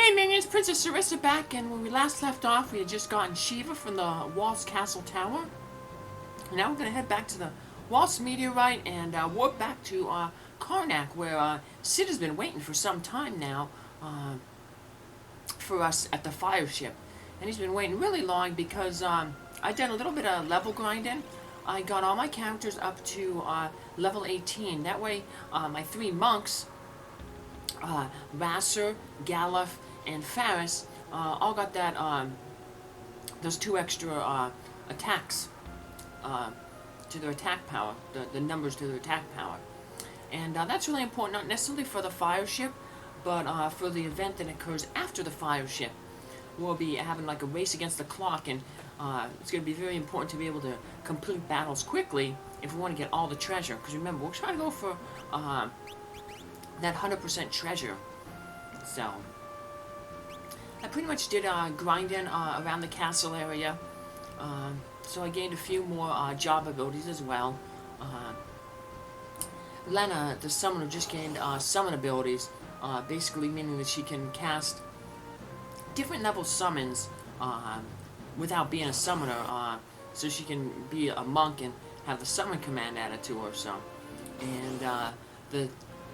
Hey minions, Princess Sarissa back, and when we last left off, we had just gotten Shiva from the Walse Castle tower. Now we're going to head back to the Walse meteorite and warp back to Karnak, where Sid has been waiting for some time now for us at the fire ship. And he's been waiting really long because I did a little bit of level grinding. I got all my characters up to level 18. That way, my 3 monks, RASAR, Galuf, and Faris, all got that, those 2 extra attacks to their attack power, the numbers to their attack power. And that's really important, not necessarily for the fire ship, but for the event that occurs after the fire ship. We'll be having like a race against the clock, and it's going to be very important to be able to complete battles quickly if we want to get all the treasure. Because remember, we're trying to go for that 100% treasure. So I pretty much did grinding around the castle area. So I gained a few more job abilities as well. Lena, the summoner, just gained summon abilities, basically meaning that she can cast different level summons without being a summoner, so she can be a monk and have the summon command added to her. So, and the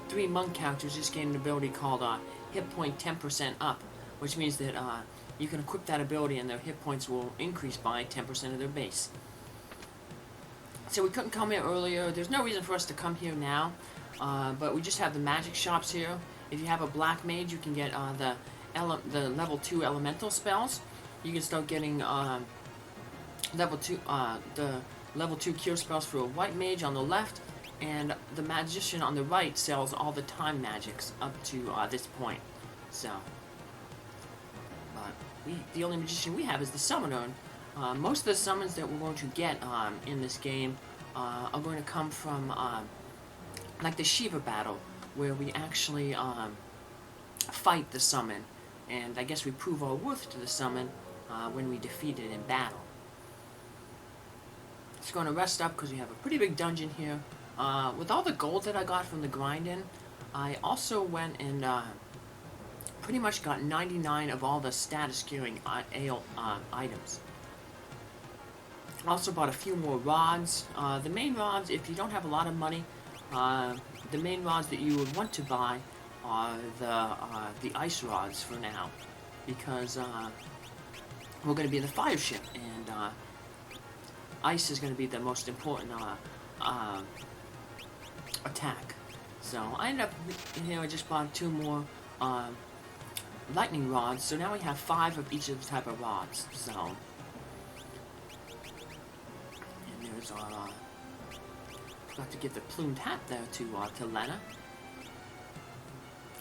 3 monk characters just gained an ability called hit point 10% up, which means that you can equip that ability and their hit points will increase by 10% of their base. So we couldn't come here earlier. There's no reason for us to come here now, but we just have the magic shops here. If you have a black mage, you can get the level 2 elemental spells. You can start getting the level 2 cure spells for a white mage on the left, and the magician on the right sells all the time magics up to this point. So, the only magician we have is the summoner. Most of the summons that we're going to get in this game are going to come from like the Shiva battle, where we actually fight the summon, and I guess we prove our worth to the summon when we defeat it in battle. Just going to rest up because we have a pretty big dungeon here. With all the gold that I got from the grinding, I also went and pretty much got 99 of all the status gearing items. Also bought a few more rods. The main rods, if you don't have a lot of money, the main rods that you would want to buy are the ice rods for now, because we're going to be in the fire ship, and ice is going to be the most important attack. So I ended up here. I just bought 2 more lightning rods, so now we have 5 of each of the type of rods. So, and there's our forgot to give the plumed hat there to Lena.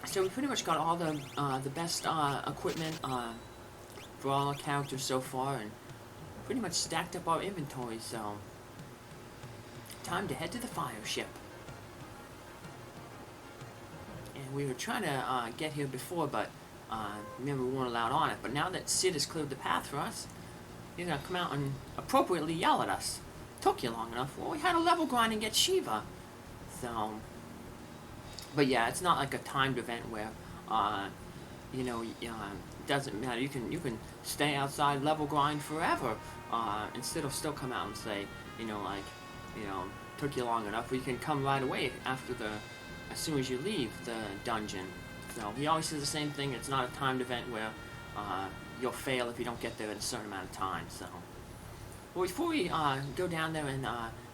So we pretty much got all the best equipment for all our characters so far, and pretty much stacked up our inventory. So time to head to the fire ship. And we were trying to get here before, but remember, we weren't allowed on it. But now that Sid has cleared the path for us, he's going to come out and appropriately yell at us. Took you long enough. Well, we had a level grind and get Shiva. So, but yeah, it's not like a timed event where, you know, it doesn't matter. You can stay outside, level grind forever, and still come out and say, you know, like, you know, took you long enough. Or you can come right away after as soon as you leave the dungeon. So he always says the same thing. It's not a timed event where you'll fail if you don't get there in a certain amount of time. So, well, before we go down there and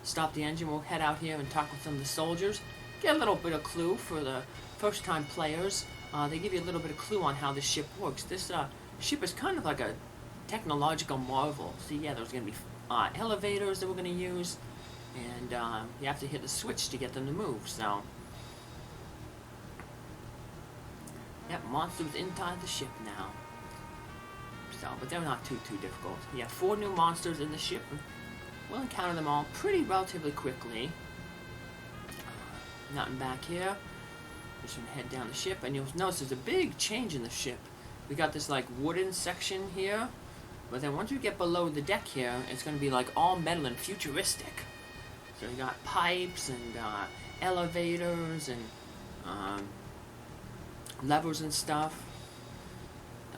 stop the engine, we'll head out here and talk with some of the soldiers. Get a little bit of clue for the first-time players. They give you a little bit of clue on how this ship works. This ship is kind of like a technological marvel. So yeah, there's going to be elevators that we're going to use, and you have to hit the switch to get them to move. So. Yep, monsters inside the ship now. So, but they're not too difficult. We have 4 new monsters in the ship. We'll encounter them all relatively quickly. Nothing back here. Just gonna head down the ship, and you'll notice there's a big change in the ship. We got this like wooden section here, but then once you get below the deck here, it's gonna be like all metal and futuristic. So you got pipes and elevators and levers and stuff.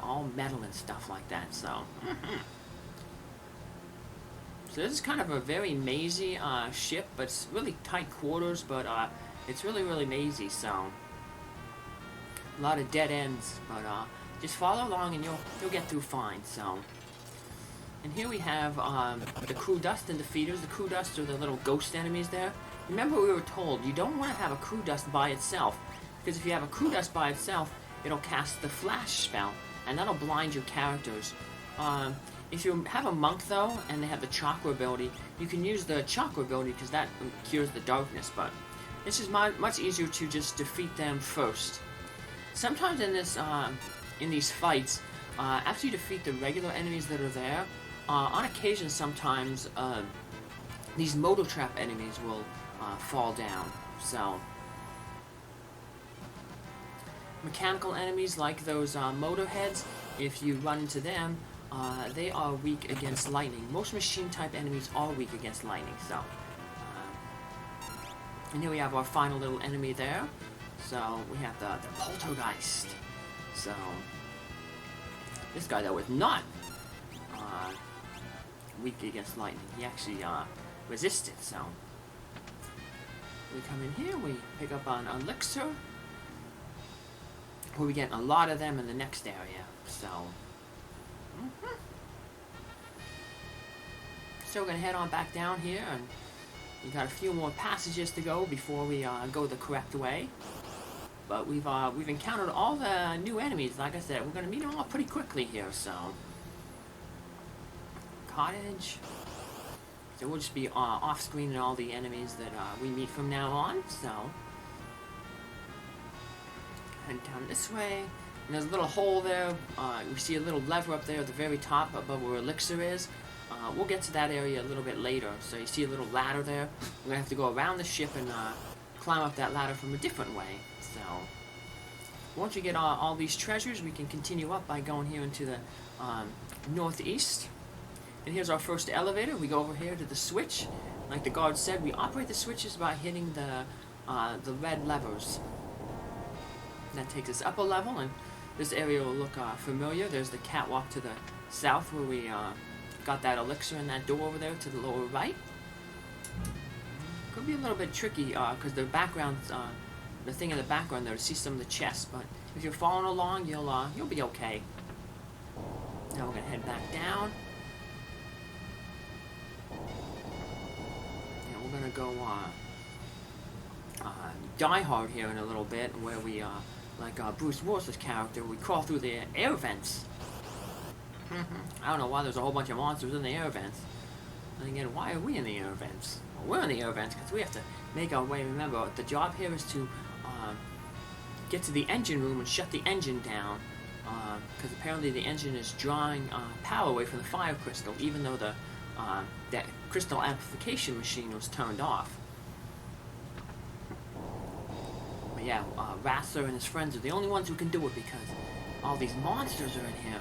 all metal and stuff like that. So, so this is kind of a very mazy ship, but it's really tight quarters. But it's really, really mazy. So, a lot of dead ends. But just follow along, and you'll get through fine. So. And here we have the crew dust and defeaters. The crew dust are the little ghost enemies there. Remember, we were told you don't want to have a crew dust by itself, because if you have a crew dust by itself, it'll cast the flash spell, and that'll blind your characters. If you have a monk though, and they have the chakra ability, you can use the chakra ability because that cures the darkness. But this is much easier to just defeat them first. Sometimes in this in these fights, after you defeat the regular enemies that are there, on occasion sometimes these motor trap enemies will fall down. So mechanical enemies like those motor heads, if you run into them, they are weak against lightning. Most machine type enemies are weak against lightning. So and here we have our final little enemy there. So we have the poltergeist. So this guy though is not weak against lightning. He actually resisted. So we come in here, we pick up an elixir. We'll be getting a lot of them in the next area. So so we're gonna head on back down here, and we got a few more passages to go before we go the correct way. But we've encountered all the new enemies. Like I said, we're gonna meet them all pretty quickly here. So cottage. So we'll just be off-screening all the enemies that we meet from now on. So head down this way. And there's a little hole there. We see a little lever up there at the very top above where elixir is. We'll get to that area a little bit later. So you see a little ladder there. We're gonna have to go around the ship and climb up that ladder from a different way. So once we get all these treasures, we can continue up by going here into the northeast. And here's our first elevator. We go over here to the switch. Like the guard said, we operate the switches by hitting the red levers. And that takes us up a level, and this area will look familiar. There's the catwalk to the south where we got that elixir in that door over there to the lower right. Could be a little bit tricky because the background, the thing in the background there, to see some of the chests. But if you're following along, you'll be okay. Now we're gonna head back down. And we're gonna go Die Hard here in a little bit, where we like Bruce Willis's character, we crawl through the air vents. I don't know why there's a whole bunch of monsters in the air vents. And again, why are we in the air vents? Well, we're in the air vents because we have to make our way. Remember, the job here is to get to the engine room and shut the engine down. Because apparently the engine is drawing power away from the fire crystal, even though that crystal amplification machine was turned off. But yeah, RASAR and his friends are the only ones who can do it because all these monsters are in here.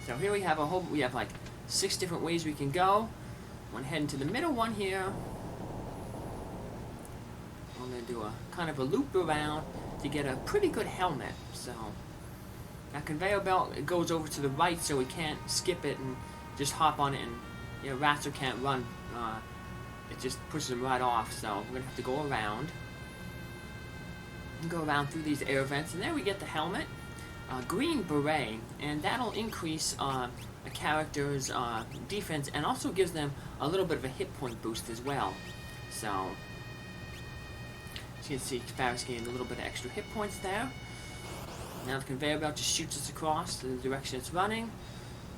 So here we have like 6 different ways we can go. I'm gonna head into the middle one here. I'm gonna do a kind of a loop around to get a pretty good helmet. So that conveyor belt, it goes over to the right, so we can't skip it and just hop on it, and RASAR can't run. It just pushes him right off. So we're gonna have to go around. Go around through these air vents, and there we get the helmet. Green beret, and that'll increase a character's defense, and also gives them a little bit of a hit point boost as well. So as you can see, Farris gained a little bit of extra hit points there. Now the conveyor belt just shoots us across to the direction it's running,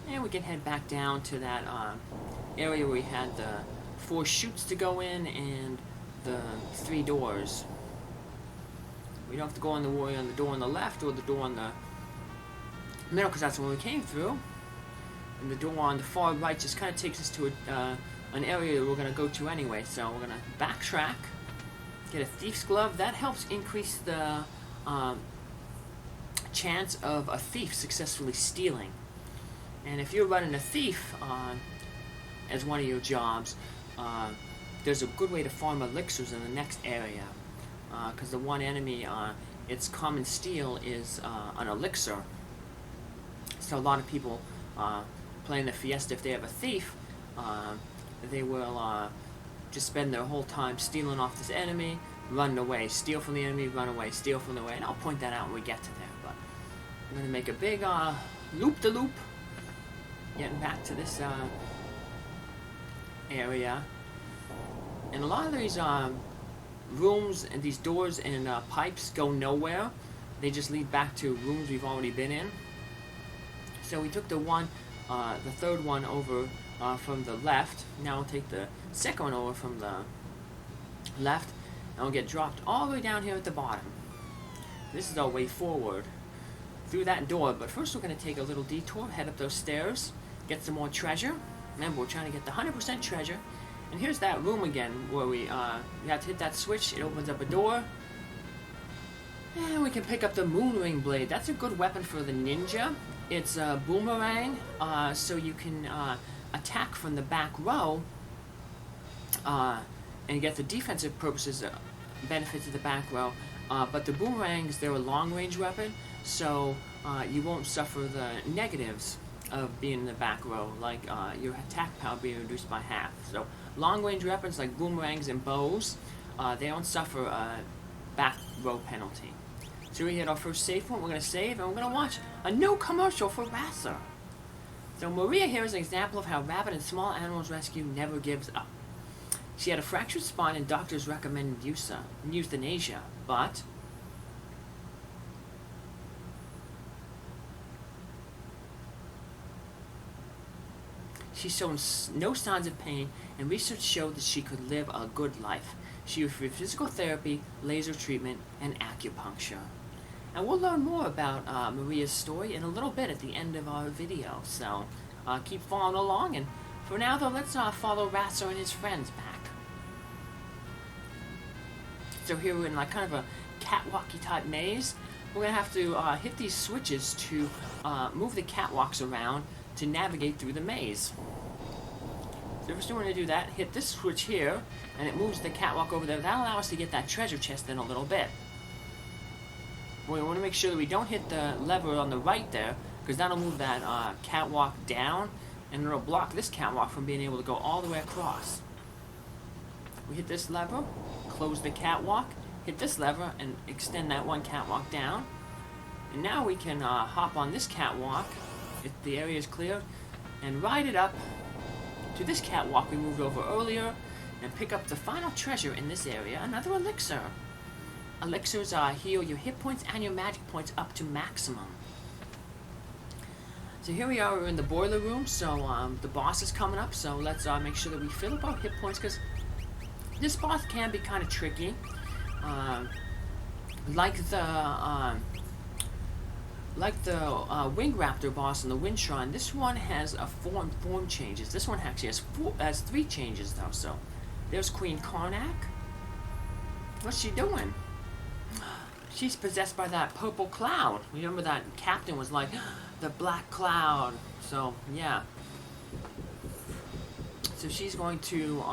and we can head back down to that area where we had the 4 chutes to go in and the 3 doors. We don't have to go on the door on the left or the door on the middle, because that's the one we came through. And the door on the far right just kind of takes us to an area that we're going to go to anyway. So we're going to backtrack, get a thief's glove. That helps increase the chance of a thief successfully stealing. And if you're running a thief as one of your jobs, there's a good way to farm elixirs in the next area. Because the one enemy its common steal is an elixir. So a lot of people playing the Fiesta, if they have a thief, they will just spend their whole time stealing off this enemy, run away, steal from the enemy, run away, steal from the enemy, and I'll point that out when we get to there. But I'm going to make a big loop-de-loop, getting back to this area. And a lot of these rooms and these doors and pipes go nowhere. They just lead back to rooms we've already been in. So we took the third one over from the left. Now we'll take the second one over from the left, and we'll get dropped all the way down here at the bottom. This is our way forward through that door, but first we're going to take a little detour, head up those stairs, get some more treasure. Remember, we're trying to get the 100% treasure. And here's that room again, where we have to hit that switch, it opens up a door. And we can pick up the Moonring Blade. That's a good weapon for the ninja. It's a boomerang, so you can attack from the back row and get the defensive purposes benefits of the back row. But the boomerangs, they're a long-range weapon, so you won't suffer the negatives of being in the back row, like your attack power being reduced by half. So long-range weapons like boomerangs and bows, they don't suffer a back row penalty. So we hit our first save point. We're going to save, and we're going to watch a new commercial for RASAR. So Maria here is an example of how rabbit and small animals rescue never gives up. She had a fractured spine, and doctors recommended euthanasia, but she showed no signs of pain, and research showed that she could live a good life. She referred physical therapy, laser treatment, and acupuncture. And we'll learn more about Maria's story in a little bit at the end of our video, so keep following along. And for now, though, let's follow RASAR and his friends back. So here we're in like kind of a catwalky type maze. We're going to have to hit these switches to move the catwalks around to navigate through the maze. So first we're going to do that, hit this switch here, and it moves the catwalk over there. That'll allow us to get that treasure chest in a little bit. We want to make sure that we don't hit the lever on the right there, because that'll move that catwalk down, and it'll block this catwalk from being able to go all the way across. We hit this lever, close the catwalk, hit this lever, and extend that one catwalk down. And now we can hop on this catwalk, if the area is clear, and ride it up to this catwalk we moved over earlier, and pick up the final treasure in this area, another elixir. Elixirs heal your hit points and your magic points up to maximum. So here we are, we're in the boiler room, so the boss is coming up, so let's make sure that we fill up our hit points, because this boss can be kind of tricky. Like the Wing Raptor boss in the Wind Shrine, this one has a form changes. This one actually has 3 changes though. So there's Queen Karnak. What's she doing? She's possessed by that purple cloud. Remember that captain was like, the black cloud. So yeah. So she's going to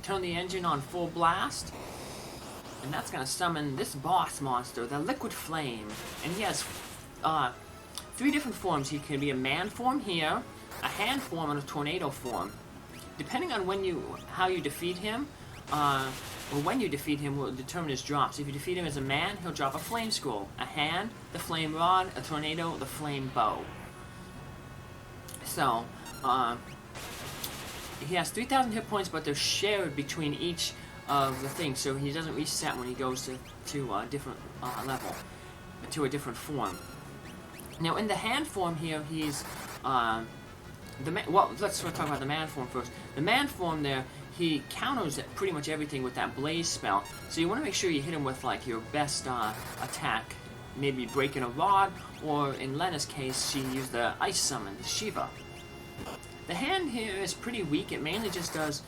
turn the engine on full blast. And that's going to summon this boss monster, the Liquid Flame. And he has 3 different forms. He can be a man form here, a hand form, and a tornado form. Depending on how you defeat him, or when you defeat him will determine his drops. If you defeat him as a man, he'll drop a flame scroll, a hand, the flame rod, a tornado, the flame bow. So, he has 3,000 hit points, but they're shared between each of the things, so he doesn't reset when he goes to a different level, to a different form. Now, in the hand form here, he's let's talk about the man form first. The man form there, he counters pretty much everything with that blaze spell. So you want to make sure you hit him with like your best attack, maybe breaking a rod, or in Lena's case, she used the ice summon, Shiva. The hand here is pretty weak. It mainly just does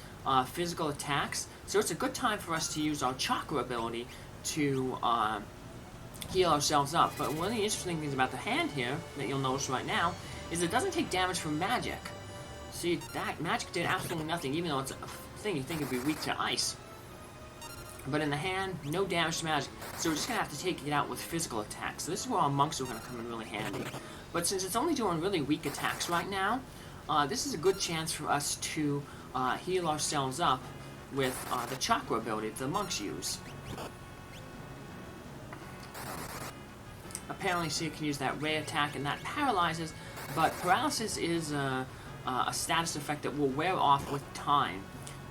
physical attacks. So it's a good time for us to use our chakra ability to heal ourselves up. But one of the interesting things about the hand here that you'll notice right now is it doesn't take damage from magic. See, that magic did absolutely nothing, even though it's a thing you think it'd be weak to ice. But in the hand, no damage to magic. So we're just going to have to take it out with physical attacks. So this is where our monks are going to come in really handy. But since it's only doing really weak attacks right now, this is a good chance for us to heal ourselves up with the chakra ability that the monks use. Apparently, so you can use that ray attack, and that paralyzes, but paralysis is a status effect that will wear off with time.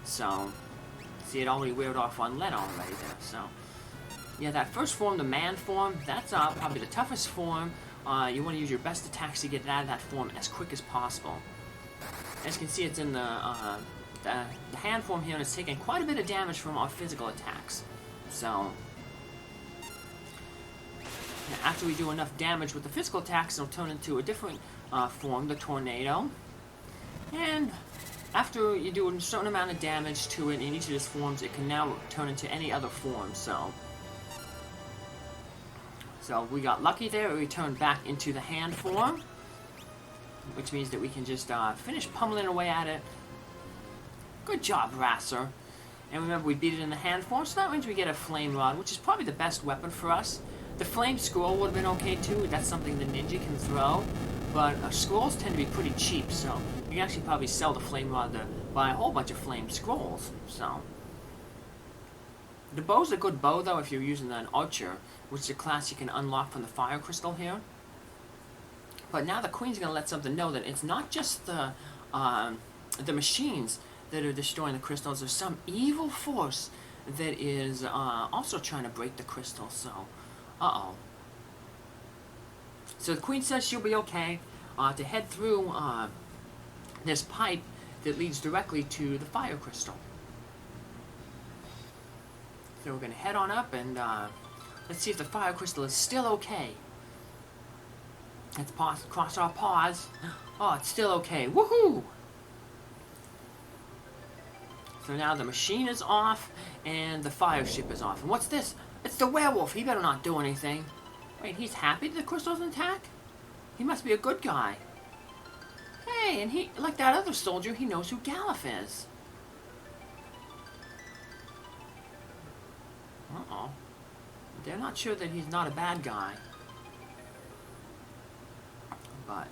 So, see, it already weared off on Lead already there. So, yeah, that first form, the man form, that's probably the toughest form. You want to use your best attacks to get it out of that form as quick as possible. As you can see, it's in the hand form here, and it's taking quite a bit of damage from our physical attacks. So, after we do enough damage with the physical attacks, it'll turn into a different form, the tornado. And after you do a certain amount of damage to it in each of its forms, it can now turn into any other form. So we got lucky there. We turned back into the hand form, which means that we can just finish pummeling away at it. Good job, RASAR. And remember, we beat it in the hand form, so that means we get a flame rod, which is probably the best weapon for us. The flame scroll would have been okay too. That's something the ninja can throw, but scrolls tend to be pretty cheap, so you can actually probably sell the flame rod to buy a whole bunch of flame scrolls. So the bow's a good bow though if you're using an archer, which is a class you can unlock from the fire crystal here. But now the queen's gonna let something know that it's not just the machines that are destroying the crystals. There's some evil force that is also trying to break the crystal. So. Uh-oh. So the queen says she'll be okay to head through this pipe that leads directly to the fire crystal. So we're going to head on up and let's see if the fire crystal is still okay. Let's cross our paws. Oh, it's still okay. Woohoo! So now the machine is off and the fire ship is off. And what's this? It's the werewolf. He better not do anything. Wait, he's happy the crystal's intact? He must be a good guy. Hey, and he, like that other soldier, he knows who Galuf is. Uh-oh. They're not sure that he's not a bad guy. But,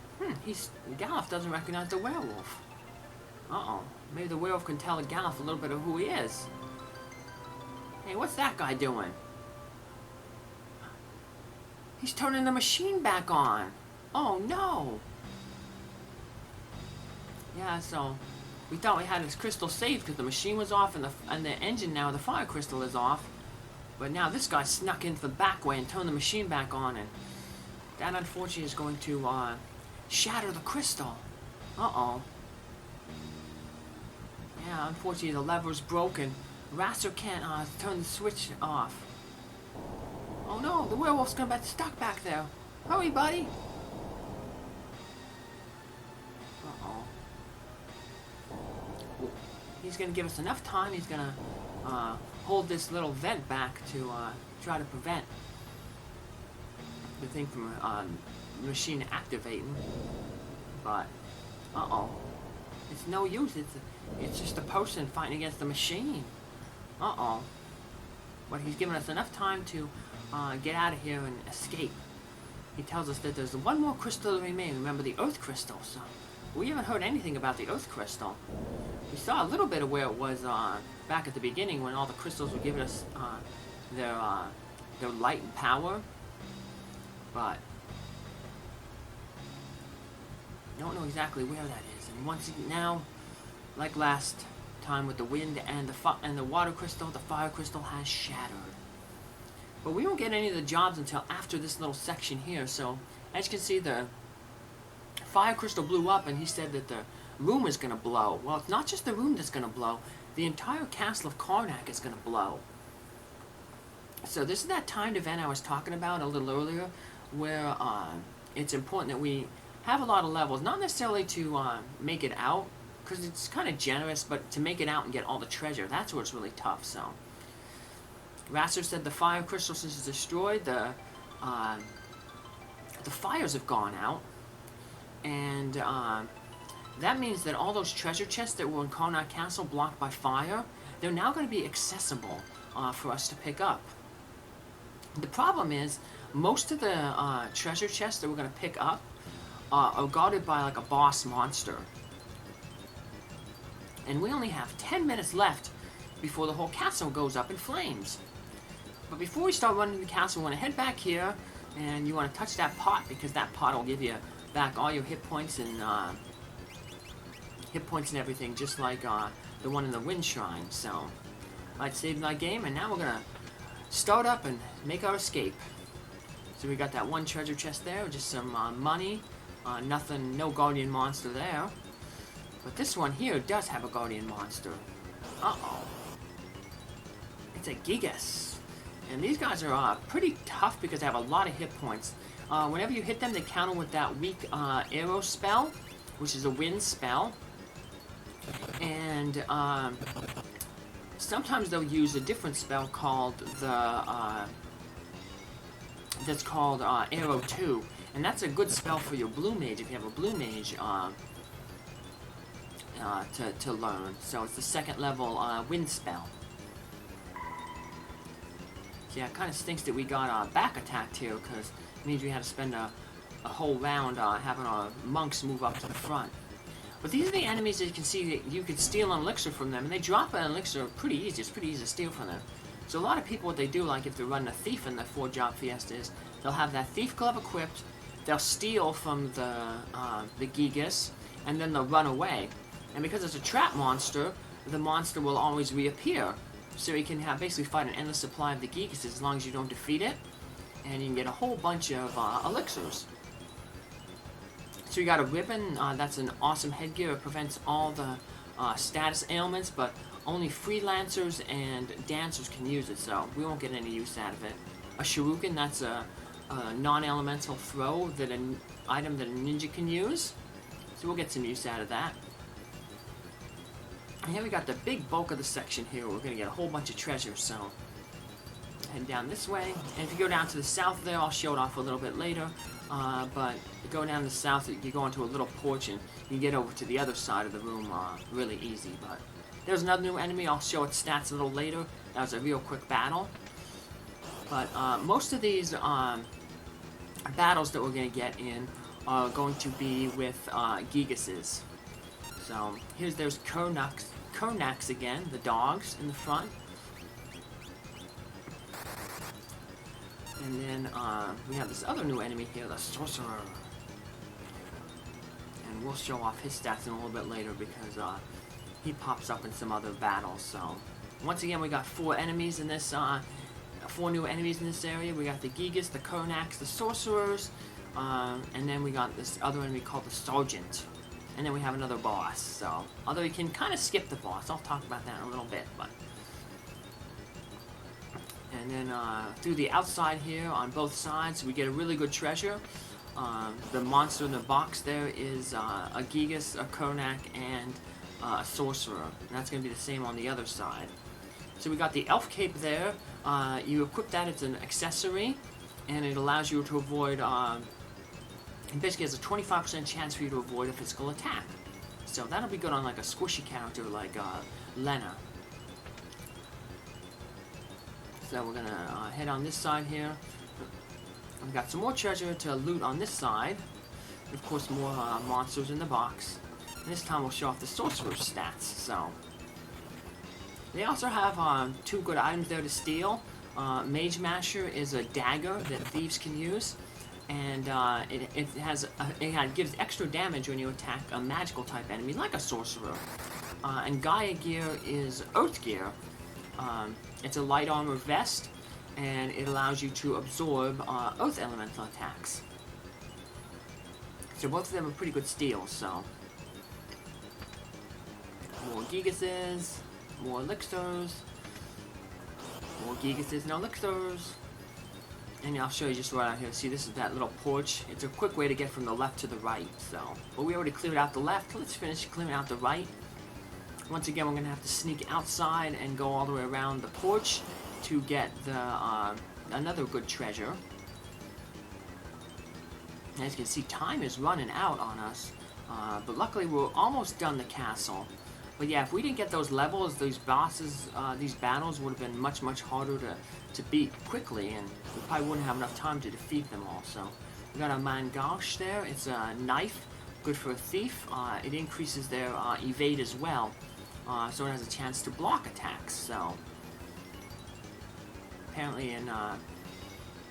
Galuf doesn't recognize the werewolf. Uh-oh. Maybe the werewolf can tell Galuf a little bit of who he is. Hey, what's that guy doing? He's turning the machine back on. Oh, no. Yeah, so we thought we had his crystal saved because the machine was off and the engine now, the fire crystal is off. But now this guy snuck into the back way and turned the machine back on, and that unfortunately is going to shatter the crystal. Uh-oh. Yeah, unfortunately the lever's broken. RASAR can't turn the switch off. Oh no, the werewolf's gonna get stuck back there. Hurry, buddy. Uh-oh. He's gonna give us enough time. He's gonna hold this little vent back to try to prevent the thing from the machine activating. But, uh-oh. It's no use. It's just a person fighting against the machine. Uh-oh. But he's given us enough time to get out of here and escape. He tells us that there's one more crystal to remain. Remember, the Earth Crystal. So we haven't heard anything about the Earth Crystal. We saw a little bit of where it was back at the beginning when all the crystals were giving us their light and power. But don't know exactly where that is. And once now, like last time with the wind and the water crystal, the fire crystal has shattered. But we won't get any of the jobs until after this little section here. So as you can see, the fire crystal blew up, and he said that the room is going to blow. Well, it's not just the room that's going to blow. The entire castle of Karnak is going to blow. So this is that timed event I was talking about a little earlier, where it's important that we have a lot of levels, not necessarily to make it out, because it's kind of generous, but to make it out and get all the treasure, that's where it's really tough. So RASAR said the fire crystal is destroyed, the fires have gone out, and that means that all those treasure chests that were in Karnak Castle blocked by fire, they're now going to be accessible for us to pick up. The problem is, most of the treasure chests that we're going to pick up are guarded by like a boss monster. And we only have 10 minutes left before the whole castle goes up in flames. But before we start running the castle, we want to head back here, and you want to touch that pot, because that pot will give you back all your hit points and everything, just like the one in the Wind Shrine. So, I'd save my game, and now we're gonna start up and make our escape. So we got that one treasure chest there, just some money, nothing, no guardian monster there. But this one here does have a guardian monster. Uh-oh. It's a Gigas. And these guys are pretty tough because they have a lot of hit points. Whenever you hit them, they counter with that weak arrow spell, which is a wind spell. And sometimes they'll use a different spell called that's called Arrow 2. And that's a good spell for your blue mage if you have a blue mage to learn. So it's the second level wind spell. Yeah, it kind of stinks that we got back attacked here, because it means we had to spend a whole round having our monks move up to the front. But these are the enemies that you can see that you can steal an elixir from them, and they drop an elixir pretty easy. It's pretty easy to steal from them. So a lot of people, what they do, like if they're running a thief in the 4-job Fiesta, is they'll have that thief glove equipped, they'll steal from the Gigas, and then they'll run away. And because it's a trap monster, the monster will always reappear. So you can basically fight an endless supply of the Gigas as long as you don't defeat it, and you can get a whole bunch of elixirs. So you got a ribbon, that's an awesome headgear. It prevents all the status ailments, but only freelancers and dancers can use it, so we won't get any use out of it. A shuriken, that's a non-elemental throw, that an item that a ninja can use, so we'll get some use out of that. And here we got the big bulk of the section here. We're going to get a whole bunch of treasure, so head down this way. And if you go down to the south there, I'll show it off a little bit later, but you go down the south, you go into a little porch, and you get over to the other side of the room really easy. But there's another new enemy. I'll show its stats a little later. That was a real quick battle. But most of these battles that we're going to get in are going to be with Gigases. So there's Karnaks again, the dogs in the front. And then we have this other new enemy here, the sorcerer. And we'll show off his stats in a little bit later because he pops up in some other battles. So once again, we got 4 enemies in this, 4 new enemies in this area. We got the Gigas, the Karnaks, the sorcerers, and then we got this other enemy called the Sergeant. And then we have another boss, so, although you can kind of skip the boss, I'll talk about that in a little bit, but. And then, through the outside here, on both sides, we get a really good treasure. The monster in the box there is a Gigas, a Karnak, and a sorcerer. And that's going to be the same on the other side. So we got the elf cape there. You equip that, it's an accessory, and it allows you to avoid, it basically has a 25% chance for you to avoid a physical attack. So that'll be good on like a squishy character like Lena. So we're gonna head on this side here. We've got some more treasure to loot on this side. Of course, more monsters in the box. And this time we'll show off the sorcerer's stats. So they also have 2 good items there to steal. Mage Masher is a dagger that thieves can use. And it gives extra damage when you attack a magical type enemy, like a sorcerer. And Gaia Gear is Earth Gear. It's a light armor vest, and it allows you to absorb Earth elemental attacks. So both of them are pretty good steals, so. More Gigases, more elixirs, more Gigases and elixirs. And I'll show you just right out here. See, this is that little porch. It's a quick way to get from the left to the right. So, but we already cleared out the left. Let's finish clearing out the right. Once again, we're going to have to sneak outside and go all the way around the porch to get the another good treasure. As you can see, time is running out on us. But luckily, we're almost done the castle. But yeah, if we didn't get those levels, these bosses, these battles would have been much, much harder to beat quickly, and we probably wouldn't have enough time to defeat them all. So we got a mangosh there. It's a knife, good for a thief. It increases their evade as well, so it has a chance to block attacks. So apparently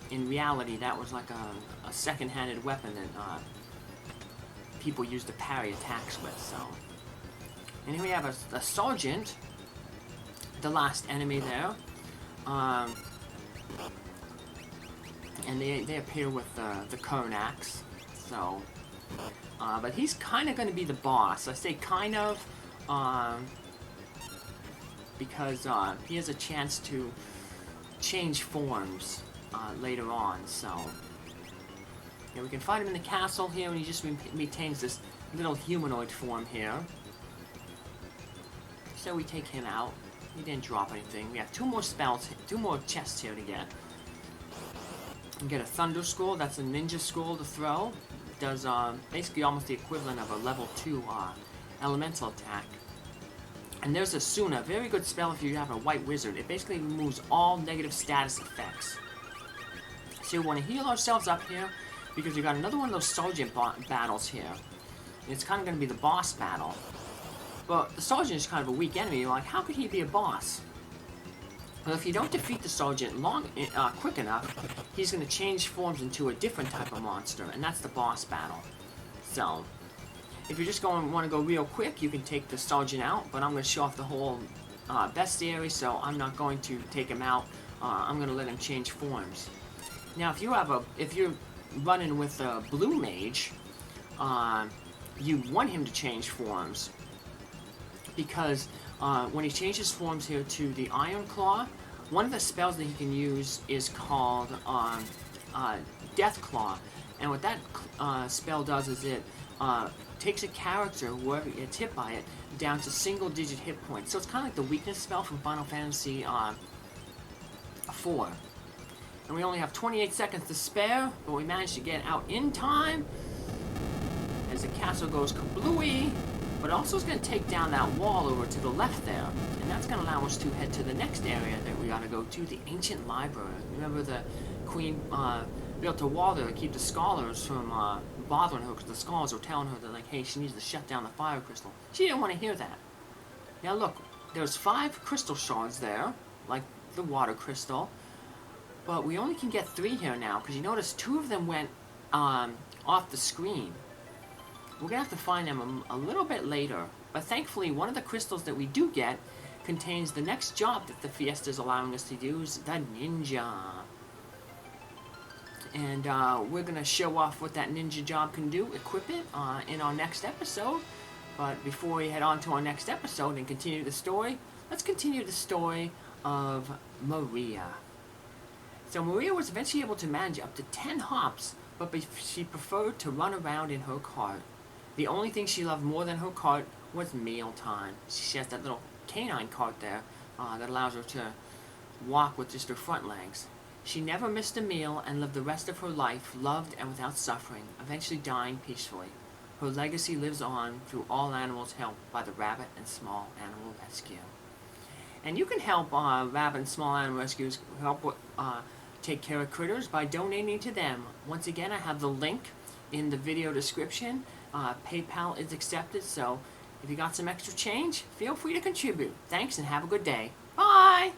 in reality, that was like a second-handed weapon that people used to parry attacks with. So. And here we have a sergeant, the last enemy there, and they appear with the Karnaks. So, but he's kind of going to be the boss. I say kind of, because he has a chance to change forms later on. So, yeah, we can find him in the castle here, and he just maintains this little humanoid form here. So we take him out. He didn't drop anything. We have 2 more spells, 2 more chests here to get. We get a Thunder Scroll. That's a ninja scroll to throw. It does basically almost the equivalent of a level 2 elemental attack. And there's a Suna, very good spell if you have a white wizard. It basically removes all negative status effects. So we want to heal ourselves up here because we got another one of those sergeant battles here. And it's kind of going to be the boss battle. But the sergeant is kind of a weak enemy. You're like, how could he be a boss? Well, if you don't defeat the sergeant quick enough, he's going to change forms into a different type of monster, and that's the boss battle. So, if you're just want to go real quick, you can take the sergeant out, but I'm going to show off the whole bestiary, so I'm not going to take him out. I'm going to let him change forms. Now, if you're running with a blue mage, you want him to change forms. Because when he changes forms here to the Iron Claw, one of the spells that he can use is called Death Claw. And what that spell does is it takes a character, whoever gets hit by it, down to single-digit hit points. So it's kind of like the weakness spell from Final Fantasy IV. And we only have 28 seconds to spare, but we managed to get out in time as the castle goes kablooey. But also it's going to take down that wall over to the left there. And that's going to allow us to head to the next area that we got to go to, the Ancient Library. Remember the Queen built a wall there to keep the scholars from bothering her, because the scholars were telling her that, like, hey, she needs to shut down the fire crystal. She didn't want to hear that. Now look, there's 5 crystal shards there, like the water crystal. But we only can get 3 here now, because you notice 2 of them went off the screen. We're going to have to find them a little bit later. But thankfully, one of the crystals that we do get contains the next job that the Fiesta is allowing us to use, the ninja. And we're going to show off what that ninja job can do, equip it in our next episode. But before we head on to our next episode and continue the story, let's continue the story of Maria. So Maria was eventually able to manage up to 10 hops, but she preferred to run around in her cart. The only thing she loved more than her cart was mealtime. She has that little canine cart there that allows her to walk with just her front legs. She never missed a meal and lived the rest of her life loved and without suffering, eventually dying peacefully. Her legacy lives on through all animals helped by the Rabbit and Small Animal Rescue. And you can help Rabbit and Small Animal Rescues help take care of critters by donating to them. Once again, I have the link in the video description. PayPal is accepted, so if you got some extra change, feel free to contribute. Thanks and have a good day. Bye!